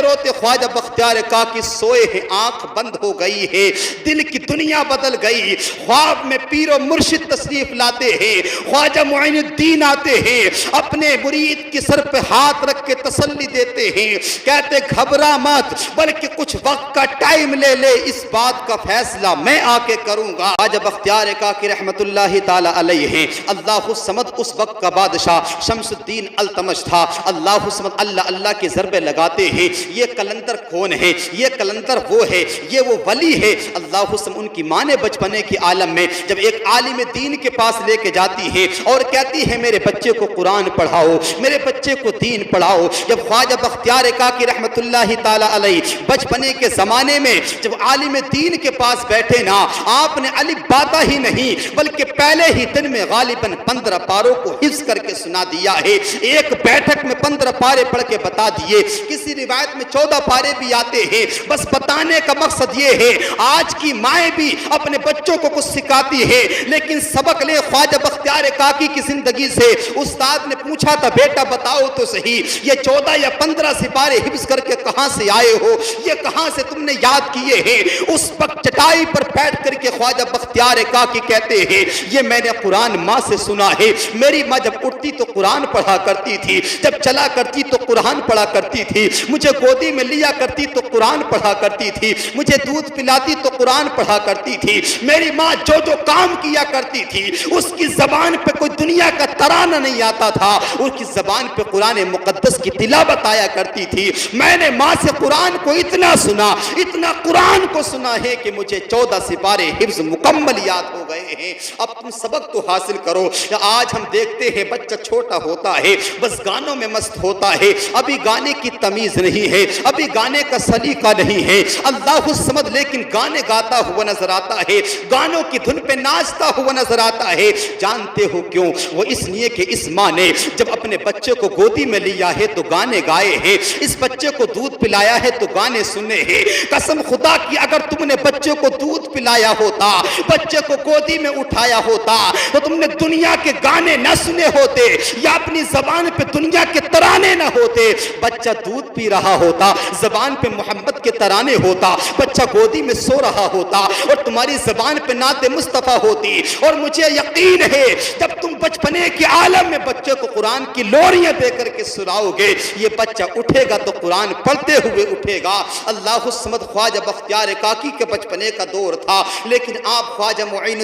روتے خواجہ بختیار کاکی سوئے ہیں، آنکھ بند ہو گئی ہے، دل کی دنیا بدل گئی، خواب میں پیر و مرشد تشریف لاتے ہیں، خواجہ معین الدین آتے ہیں، اپنے مرید کے سر پہ ہاتھ رکھ کے تسلی دیتے ہیں، کہتے گھبرا مت، بلکہ کچھ وقت کا ٹائم لے لے، اس بات کا فیصلہ میں آ کے کروں گا۔ خواجہ بختیار کاکی رحمت اللہ تعالی علیہ ہیں، اللہ الصمد اس وقت کا بادشاہ شمس الدین التمش تھا۔ اللہ الصمد اللہ اللہ کے ضربے لگاتے ہیں، یہ کلندر کون ہے؟ یہ کلندر وہ ہے، یہ وہ ولی ہے۔ اللہ الصمد ان کی ماں نے بچپنے کے عالم میں جب ایک عالم دین کے پاس لے کے جاتی ہے اور کہتی ہے میرے بچے کو قرآن پڑھاؤ، میرے بچے کو دین پڑھاؤ، جب خواجہ بختیار کاکی رحمت اللہ تعالی علیہ بچپنے کے زمانے میں جب عالم دین کے پاس بیٹھے نا، آپ نے الف باتا ہی نہیں بلکہ پہلے ہی دن میں غالباً 15 پاروں کو حفظ کر کے سنا دیا ہے، ایک بیٹھک میں 15 پارے پڑھ کے بتا دیے، کسی روایت میں 14 پارے بھی آتے ہیں۔ بس بتانے کا مقصد یہ ہے آج کی مائیں بھی اپنے بچوں کو کچھ سکھاتی ہے، لیکن سبق لے خواجہ بختیار کاکی کی زندگی سے۔ استاد نے پوچھا تھا بیٹا بتاؤ تو صحیح، یہ 14 یا 15 سپارے حفظ کر کے کہاں سے آئے ہو، یہ کہاں سے تم نے یاد کیے ہیں؟ اس وقت چٹائی پر بیٹھ کر کے خواجہ بختیار کاکی کہتے ہیں یہ میں نے قرآن ماں سے سنا ہے، میری ماں جب اٹھتی تو قرآن پڑھا کرتی تھی، جب چلا کرتی تو قرآن پڑھا کرتی تھی، مجھے گودی میں لیا کرتی تو قرآن پڑھا کرتی تھی، مجھے دودھ پلاتی تو قرآن پڑھا کرتی تھی، میری ماں جو جو کام کیا کرتی تھی اس کی زبان پہ کوئی دنیا کا ترانہ نہیں آتا تھا، اس کی زبان پہ قرآن مقدس کی تلاوت آیا کرتی تھی۔ میں نے ماں سے قرآن کو اتنا سنا، اتنا قرآن کو سنا ہے کہ مجھے 14 سپارے حفظ مکمل یاد ہو گئے ہیں۔ اب تم سبق تو حاصل کرو۔ آج ہم دیکھتے ہیں بچہ چھوٹا ہوتا ہے بس گانوں میں مست ہوتا ہے، ابھی گانے کی تمیز نہیں ہے، ابھی گانے کا سلیقہ نہیں ہے۔ اللہ الصمد لیکن گانے گاتا ہوا نظر آتا ہے، گانوں کی دھن پہ ناچتا ہوا نظر آتا ہے۔ جانتے ہو کیوں؟ وہ اس لیے کہ اس ماں نے جب اپنے بچے کو گودی میں لیا ہے تو گانے گائے ہیں، اس بچے کو دودھ پلایا ہے تو گانے سنے ہیں۔ قسم خدا کی اگر تم نے بچے کو دودھ پلایا ہوتا، بچے کو گودی میں اٹھایا ہوتا تو تم نے دنیا کے گانے نہ سنے ہوتے یا اپنی زبان پہ دنیا کے ترانے نہ ہوتے۔ بچہ دودھ پی رہا ہوتا، زبان پہ محمد کے ترانے ہوتا، بچہ گودی میں سو رہا ہوتا اور تمہاری زبان پہ نعت مصطفیٰ ہوتی۔ اور مجھے یقین ہے جب تم بچپنے کے عالم میں بچے کو قرآن کی لوریاں دے کر کے سناؤ گے، یہ بچہ اٹھے گا تو قرآن پڑھتے ہوئے اٹھے گا۔ اللہ الصمد خواجہ بختیار کاکی کے بچپنے کا دور تھا، لیکن آپ خواجہ معین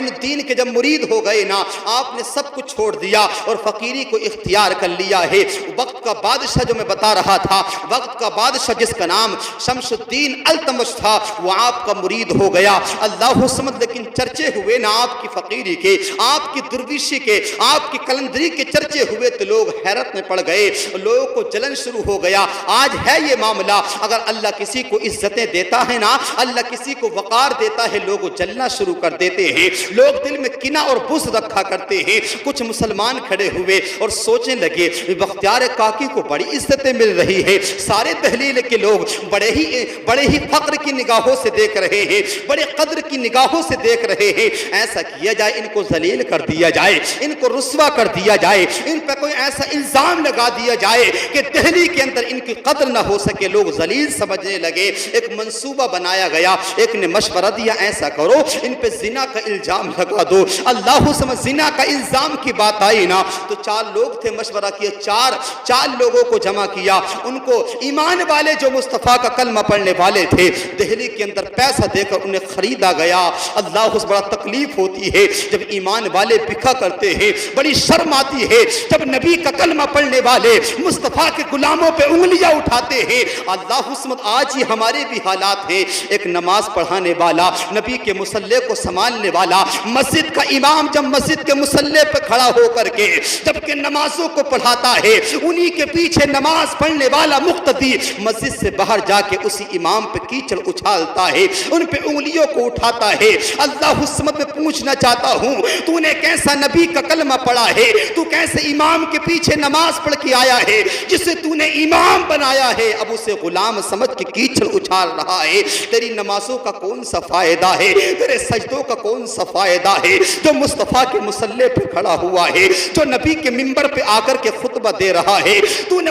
الدین کے جب مرید ہو گئے نا، آپ نے سب کچھ چھوڑ دیا اور فقیری کو اختیار کر لیا ہے۔ وقت کا بادشاہ جو میں بتا رہا تھا، وقت کا بادشاہ جس کا نام شمس الدین التمش تھا، وہ آپ کا مرید ہو گیا۔ اللہ الصمد لیکن چرچے ہوئے نا آپ کی فقیری کے، آپ کی درویشی کے، آپ کی کلندری کے چرچے ہوئے تو لوگ حیرت میں پڑ گئے، لوگوں کو جلن شروع ہو گیا۔ آج ہے یہ معاملہ، اگر اللہ کسی کو عزتیں دیتا ہے نا، اللہ کسی کو وقار دیتا ہے، لوگ جلنا شروع کر دیتے ہیں، لوگ دل میں کینہ اور بغض رکھا کرتے ہیں۔ کچھ مسلمان کھڑے ہوئے اور سوچنے لگے بختیار کاکی کو بڑی عزتیں مل رہی ہے، سارے تحلیل کے لوگ بڑے ہی فقر کی نگاہوں سے دیکھ رہے ہیں، بڑے قدر کی نگاہوں سے دیکھ رہے ہیں، ایسا کیا جائے ان کو ذلیل کر دیا جائے، ان کو رسوا کر دیا جائے، ان پہ کوئی ایسا الزام لگا دیا جائے کہ دہلی کے اندر ان کی قدر نہ ہو سکے، لوگ ذلیل سمجھنے لگے۔ ایک منصوبہ بنایا گیا، ایک نے مشورہ دیا ایسا کرو ان پہ زنا کا الزام لگا دو۔ اللہ سمجھ زنا کا الزام کی بات آئی نا تو 4 لوگ تھے، مشورہ کیا، چار لوگوں کو جمع کیا، ان کو ایمان والے جو مصطفیٰ کا کلمہ پڑھنے والے تھے، دہلی کے اندر پیسہ دے کر انہیں خریدا گیا۔ اللہ اس بڑا تکلیف ہوتی ہے جب ایمان والے بکھا کرتے ہیں، بڑی شرم آتی ہے جب نبی کا کلمہ پڑھنے والے مصطفیٰ کے غلاموں پہ انگلیاں اٹھاتے ہیں۔ اللہ حسمت آج ہی ہمارے بھی حالات ہیں، ایک نماز پڑھانے والا، نبی کے مصلی کو سنبھالنے والا، مسجد کا امام جب مسجد کے مصلی پہ کھڑا ہو کر کے جبکہ نمازوں کو پڑھاتا ہے، انہی کے پیچھے نماز پڑھنے والا مقتدی مسجد سے باہر جا کے اسی امام پہ کیچڑ اچھالتا ہے، ان پہ انگلیوں کو اٹھاتا ہے۔ اللہ حسمت میں پوچھنا چاہتا ہوں تو نے کیسا نبی کا کلمہ پڑھا ہے، تو کیسے امام کے پیچھے نماز پڑھ کے آیا ہے، جسے تو نے امام بنایا ہے اب اسے غلام سمجھ کے کیچڑ اچھال رہا ہے۔ تیری نمازوں کا کون سا فائدہ ہے، تیرے سجدوں کا کون سا فائدہ ہے، جو مصطفیٰ کے مصلی پہ کھڑا ہوا ہے، جو نبی کے منبر پہ آ کر کے خطبہ دے رہا ہے، تو نے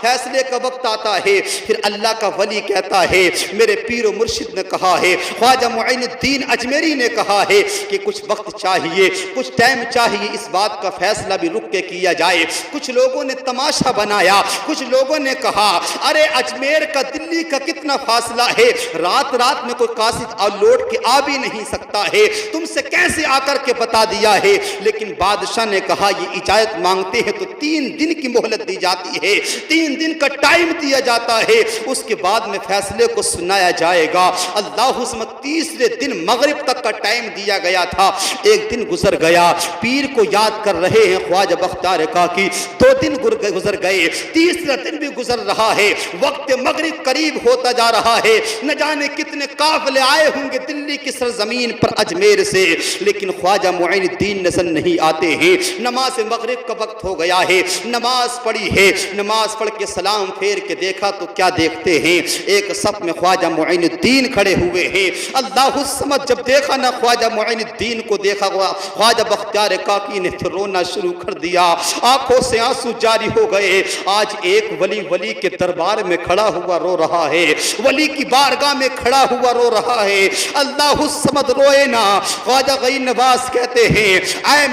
فیصلے کا وقت آتا ہے، پھر اللہ کا ولی کہتا ہے میرے پیر و مرشد نے کہا ہے، خواجہ معین الدین اجمیری نے کہا ہے کہ کچھ وقت چاہیے، کچھ ٹائم چاہیے، اس بات کا فیصلہ بھی رک کے کیا جائے۔ کچھ لوگوں نے تماشا بنایا، کچھ لوگوں نے کہا ارے اجمیر کا دلی کا کتنا فاصلہ ہے، رات رات میں کوئی قاصد اور لوٹ کے آ بھی نہیں سکتا ہے، تم سے کیسے آ کر کے بتا دیا ہے؟ لیکن بادشاہ نے کہا یہ اجازت مانگتے ہیں تو 3 دن کی مہلت دی جاتی ہے، 3 دن کا ٹائم دیا جاتا ہے، اس کے بعد میں فیصلے کو سنایا جائے گا۔ اللہ حسمت تیسرے دن مغرب تک کا ٹائم دیا گیا تھا، ایک دن گزر گیا، پیر کو یاد کر رہے ہیں خواجہ بختیار کاکی، 2 دن گزر گئے، تیسرا دن بھی گزر رہا ہے، وقت مغرب قریب ہوتا جا رہا ہے، نہ جانے کتنے قافلے آئے ہوں گے دلی کی سرزمین پر اجمیر سے، لیکن خواجہ معین الدین نظر نہیں آتے ہیں۔ نماز مغرب کا وقت ہو گیا ہے، نماز پڑھی ہے، نماز پڑھ کے سلام پھیر کے دیکھا تو کیا دیکھتے ہیں، ایک صف میں خواجہ معین الدین کھڑے ہوئے ہیں۔ اللہ الصمد جب دیکھا نہ خواجہ معین الدین کو دیکھا، خواجہ بختیار کاکی نے رونا شروع کر دیا، آنکھوں سے آنسو جاری ہو گئے۔ آج ایک ولی کے دربار میں کھڑا ہوا رو رہا ہے، ولی کی بارگاہ میں کھڑا ہوا رو رہا ہے۔ اللہ الصمد روئے نا۔ خواجہ غیر نواز کہتے ہیں اے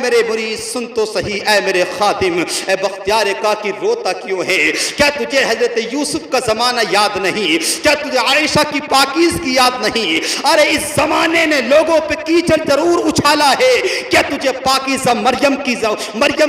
میرے مرید سن تو صحیح، اے میرے خادم، اے بختیار کاکی روتا کیوں ہے؟ کیا تجھے حضرت یوسف کا زمانہ یاد نہیں؟ کیا تجھے عائشہ کی پاکیزگی یاد نہیں؟ ارے اس زمانے نے لوگوں پہ کیچڑ ضرور اچھالا ہے، کیا تجھے پاکیزہ مریم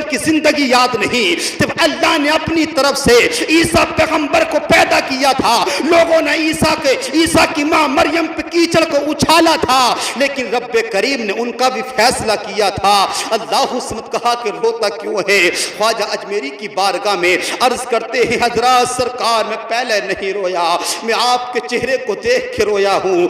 کی زندگی یاد نہیں؟ جب اللہ نے اپنی طرف سے عیسیٰ پیغمبر کو پیدا کیا تھا، لوگوں نے عیسیٰ کی ماں مریم پہ کیچڑ کو اچھالا تھا، لیکن رب کریم نے ان کا بھی فیصلہ کیا تھا۔ اللہ سمت کہا کہ روتا کیوں ہے؟ خواجہ اجمیری کی بارگاہ میں عرض کرتے ہیں حضرات سرکار میں پہلے نہیں رویا، میں آپ کے چہرے کو دیکھ کے رویا ہوں،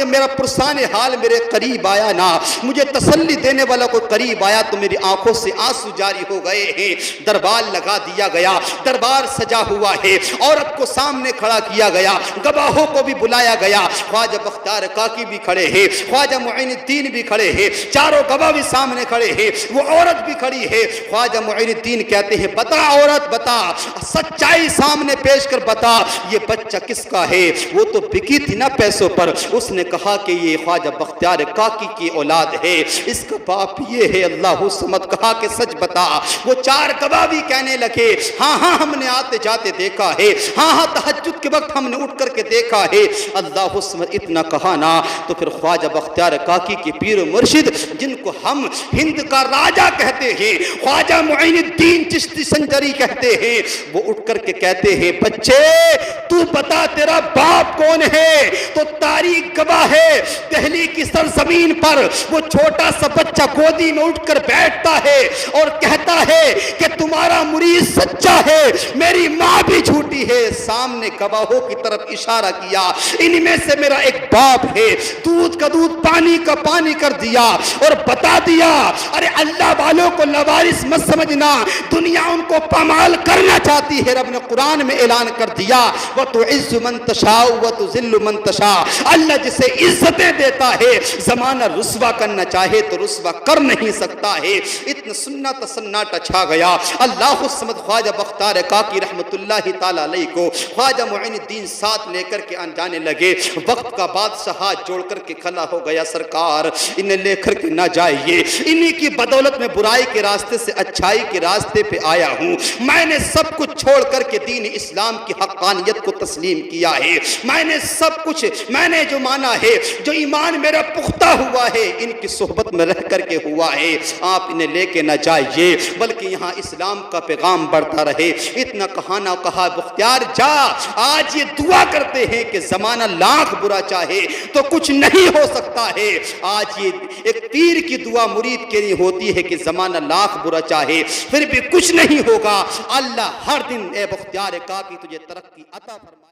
میرا پرسان حال میرے قریب آیا نا، مجھے تسلی دینے والا کوئی قریب آیا تو میری آنکھوں سے آنسو جاری ہو گئے ہیں۔ دربار لگا دیا گیا، دربار سجا ہوا ہے، عورت کو سامنے کھڑا کیا گیا، گواہوں کو بھی بلایا گیا، خواجہ بختیار کاکی بھی کھڑے ہیں، خواجہ معین الدین بھی کھڑے ہیں، چاروں گواہ بھی سامنے کھڑے ہیں، وہ عورت بھی کھڑی ہے۔ خواجہ معین الدین کہتے ہیں بتا عورت بتا، سچائی سامنے پیش کر بتا، یہ بچہ کس کا ہے؟ وہ تو بکی تھی نا پیسوں پر۔ اس نے کہا کہ یہ خواجہ بختیار کاکی کی اولاد ہے، اس کا باپ یہ ہے۔ اللہ سمت کہا کہ سچ بتا۔ وہ 4 گواہ بھی کہنے لگے ہاں ہم نے آتے جاتے دیکھا ہے، ہاں تہجد کے وقت ہم نے اٹھ کر کے دیکھا ہے۔ اللہ سمت اتنا کہا نا تو پھر خواجہ بختیار کاکی کے پیر و مرشد جن کو ہم ہند کا راجہ کہتے ہیں، خواجہ معین الدین چشتی سنجری کہتے ہیں، وہ اٹھ کر کے کہتے ہیں بچے تو بتا تیرا باپ کون ہے؟ تو تاریخ گواہ ہے دہلی کی سرزمین پر وہ چھوٹا سا بچہ گودی میں اٹھ کر بیٹھتا ہے اور کہتا ہے کہ تمہارا مرید سچا ہے، میری ماں بھی جھوٹی ہے۔ سامنے گواہوں کی طرف اشارہ کیا، ان میں سے میرا ایک باپ ہے، دودھ کا دودھ پانی کا پانی کر دیا اور بتا دیا۔ ارے اللہ والوں کو لوارث مت سمجھنا، دنیا ان کو پامال کرنا چاہتی ہے۔ رب نے قرآن میں اعلان کر دیا وَتُعِزُّ مَن تَشَاءُ وَتُذِلُّ مَن تَشَاءُ، اللہ جسے عزتیں دیتا ہے، زمانہ رسوا کرنا چاہے تو رسوا کر نہیں سکتا ہے۔ اتنا سنت سناٹا چھا گیا۔ اللہ الصمد خواجہ بختیار کاکی رحمت اللہ تعالی علیہ کو خواجہ معین الدین ساتھ لے کر کے جانے لگے۔ وقت کا بادشاہ ہاتھ جوڑ کر کے کھڑا ہو گیا، سرکار انہیں لے کر کے نہ جائیے، انہی کی بدولت میں برائی کے راستے سے اچھائی کے راستے پہ آیا ہوں۔ میں نے سب کچھ چھوڑ کر کے دین اسلام کی حقانیت کو تسلیم کیا ہے، میں نے سب کچھ میں نے جو مانا ہے، جو ایمان میرا پختہ ہوا ہے، ان کی صحبت میں رہ کر کے ہوا ہے۔ آپ انہیں لے کے نہ جائیے بلکہ یہاں اسلام کا پیغام بڑھتا رہے۔ اتنا کہانا کہا بختیار جا، آج یہ دعا کرتے ہیں کہ زمانہ لاکھ برا چاہے تو کچھ نہیں ہو سکتا ہے۔ آج یہ ایک پیر کی دعا مرید کے لیے ہوتی ہے کہ زمانہ لاکھ برا چاہے پھر بھی کچھ نہیں ہوگا۔ اللہ ہر دن اے بختیار کاکی تجھے ترقی عطا فرمائے۔